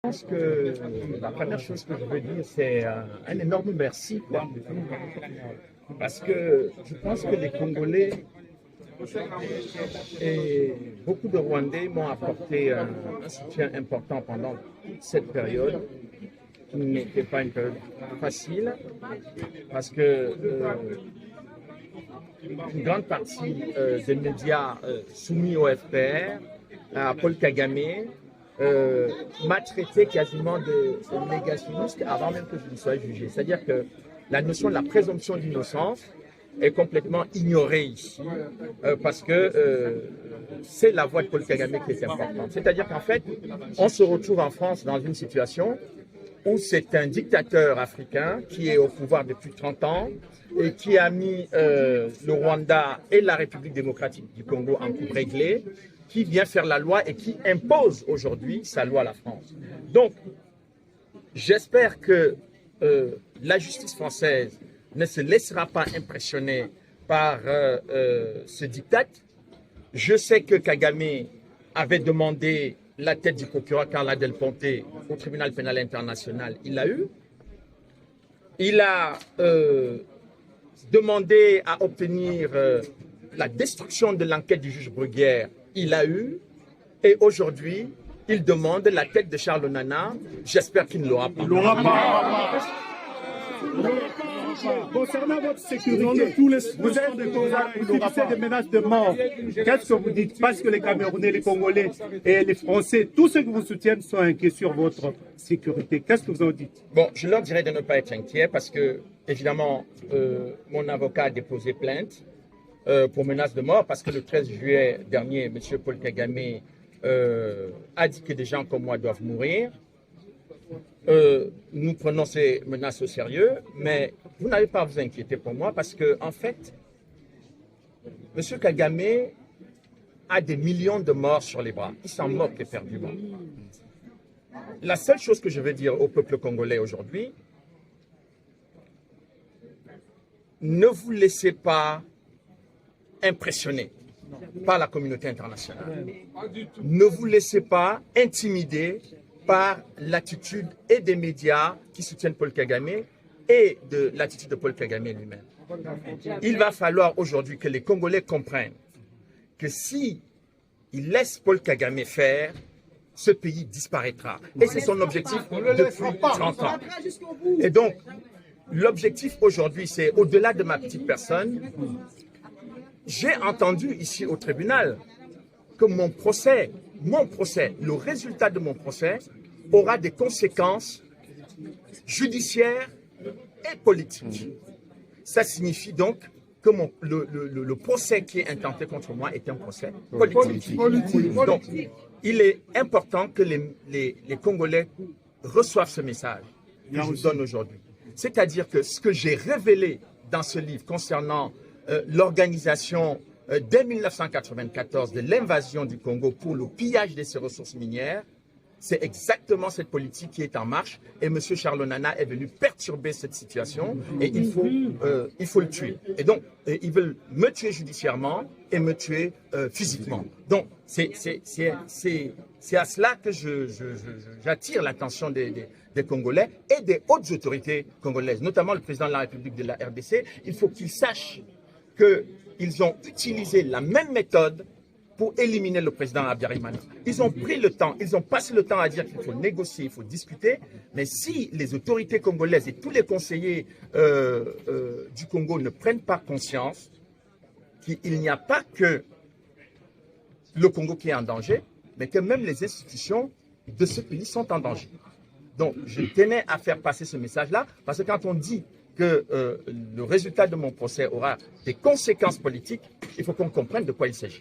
Je pense que la première chose que je veux dire, c'est un énorme merci, quoi. Parce que je pense que les Congolais et beaucoup de Rwandais m'ont apporté un soutien important pendant toute cette période, qui n'était pas une période facile, parce que une grande partie des médias soumis au FPR, à Paul Kagame, m'a traité quasiment de négationniste avant même que je ne sois jugé. C'est-à-dire que la notion de la présomption d'innocence est complètement ignorée ici parce que c'est la voix de Paul Kagame qui est importante. C'est-à-dire qu'en fait, on se retrouve en France dans une situation où c'est un dictateur africain qui est au pouvoir depuis 30 ans et qui a mis le Rwanda et la République démocratique du Congo en coupe réglée, qui vient faire la loi et qui impose aujourd'hui sa loi à la France. Donc, j'espère que la justice française ne se laissera pas impressionner par ce diktat. Je sais que Kagame avait demandé la tête du procureur Carla Del Ponte au tribunal pénal international. Il l'a eu. Il a demandé à obtenir la destruction de l'enquête du juge Bruguière. Il l'a eu. Et aujourd'hui, il demande la tête de Charles Onana. J'espère qu'il ne l'aura pas. Il l'aura pas. Concernant votre sécurité, vous êtes des menaces de mort. Qu'est-ce que vous dites? Parce que les Camerounais, les Congolais et les Français, tous ceux qui vous soutiennent sont inquiets sur votre sécurité. Qu'est-ce que vous en dites? Bon, je leur dirais de ne pas être inquiets parce que, évidemment, mon avocat a déposé plainte pour menace de mort parce que le 13 juillet dernier, M. Paul Kagame a dit que des gens comme moi doivent mourir. Nous prenons ces menaces au sérieux, mais vous n'avez pas à vous inquiéter pour moi parce que, en fait, M. Kagame a des millions de morts sur les bras. Il s'en moque éperdument. La seule chose que je veux dire au peuple congolais aujourd'hui, ne vous laissez pas impressionner par la communauté internationale. Ne vous laissez pas intimider par l'attitude et des médias qui soutiennent Paul Kagame et de l'attitude de Paul Kagame lui-même. Il va falloir aujourd'hui que les Congolais comprennent que si ils laissent Paul Kagame faire, ce pays disparaîtra. Et c'est son objectif depuis 30 ans. Et donc, l'objectif aujourd'hui, c'est au-delà de ma petite personne. J'ai entendu ici au tribunal que mon procès, le résultat de mon procès aura des conséquences judiciaires et politiques. Ça signifie donc que le procès qui est intenté contre moi est un procès politique. Donc, il est important que les Congolais reçoivent ce message que je vous donne aujourd'hui. C'est-à-dire que ce que j'ai révélé dans ce livre concernant l'organisation dès 1994 de l'invasion du Congo pour le pillage de ses ressources minières, c'est exactement cette politique qui est en marche et M. Charles Onana est venu perturber cette situation et il faut le tuer. Et donc, ils veulent me tuer judiciairement et me tuer physiquement. Donc, c'est à cela que j'attire l'attention des Congolais et des hautes autorités congolaises, notamment le président de la République de la RDC. Il faut qu'ils sachent qu'ils ont utilisé la même méthode pour éliminer le président Habyarimana. Ils ont pris le temps, ils ont passé le temps à dire qu'il faut négocier, il faut discuter, mais si les autorités congolaises et tous les conseillers du Congo ne prennent pas conscience qu'il n'y a pas que le Congo qui est en danger, mais que même les institutions de ce pays sont en danger. Donc, je tenais à faire passer ce message-là, parce que quand on dit que le résultat de mon procès aura des conséquences politiques, il faut qu'on comprenne de quoi il s'agit.